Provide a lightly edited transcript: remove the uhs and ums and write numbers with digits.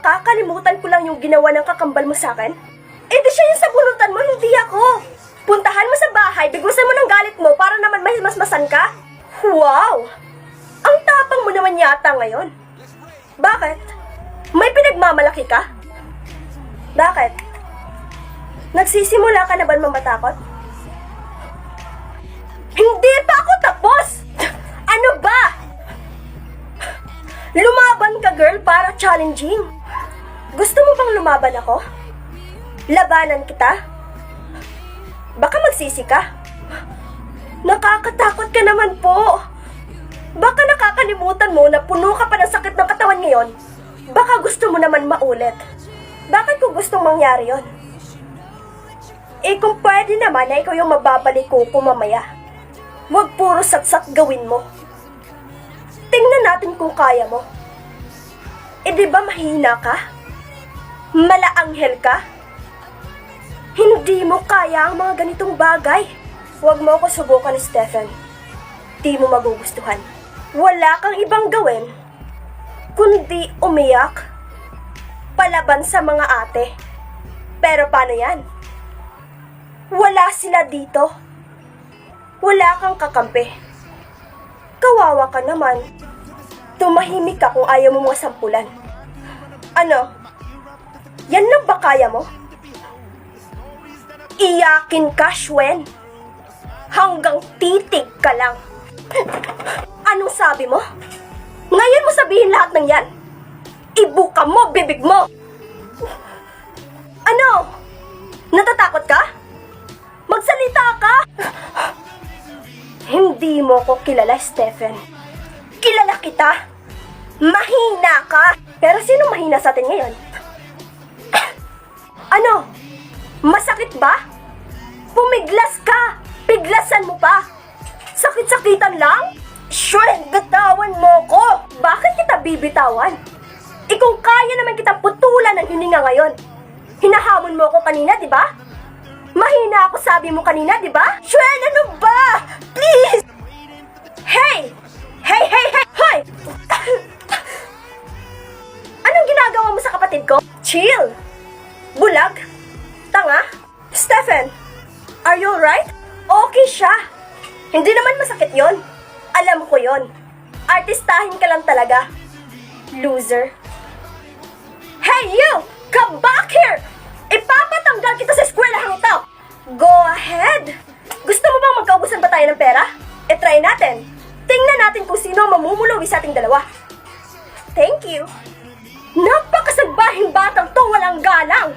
Nakakalimutan ko lang yung ginawa ng kakambal mo sa akin. Eh di siya yung sabunutan mo, hindi ako. Puntahan mo sa bahay, bigusan mo ng galit mo para naman may masmasan ka. Wow! Ang tapang mo naman yata ngayon. Bakit? May pinagmamalaki ka? Bakit? Nagsisimula ka na ba mamatakot? Hindi pa ako tapos! Ano ba? Lumaban ka, girl, para challenging. Gusto mo bang lumaban ako? Labanan kita? Baka magsisi ka? Nakakatakot ka naman po. Baka nakakalimutan mo na puno ka pa ng sakit ng katawan ngayon. Baka gusto mo naman maulit. Bakit ko gustong mangyari yon? Eh kung pwede naman na ikaw yung mababalik ko mamaya. Huwag puro satsat gawin mo. Tingnan natin kung kaya mo. Eh di ba mahina ka? Malaanghel ka? Hindi mo kaya ang mga ganitong bagay. Huwag mo ako subukan, Stephen. Di mo magugustuhan. Wala kang ibang gawin, kundi umiyak. Palaban sa mga ate. Pero paano yan? Wala sila dito. Wala kang kakampi. Kawawa ka naman. Tumahimik ka kung ayaw mo mga sampulan. Ano? Yan lang ba kaya mo? Iyakin ka, Shwen. Hanggang titig ka lang. Anong sabi mo? Ngayon mo sabihin lahat ng yan. Ibuka mo, bibig mo. Ano? Natatakot ka? Magsalita ka? Hindi mo ko kilala, Stephen. Kilala kita. Mahina ka. Pero sino mahina sa atin ngayon? Ano? Masakit ba? Pumiglas ka. Piglasan mo pa. Sakit-sakitan lang? Shred, gatawan mo ko. Bakit kita bibitawan? Kung kaya naman kitang putulan ng hininga ngayon. Hinahamon mo ako kanina, di ba? Mahina ako sabi mo kanina, di ba? Shred, ano ba? Please! Hey! Hey, hey, hey! Hoy! Anong ginagawa mo sa kapatid ko? Chill! Bulag? Tanga? Stephen, are you alright? Okay siya. Hindi naman masakit yon. Alam ko yon. Artistahin ka lang talaga. Loser. Hey you! Come back here! Ipapatanggal kita sa eskwelahang ito! Go ahead! Gusto mo bang magkaubusan ba tayo ng pera? E-try natin. Tingnan natin kung sino ang mamumuluwi sa ating dalawa. Thank you. Napakasagbahing batang to, walang galang!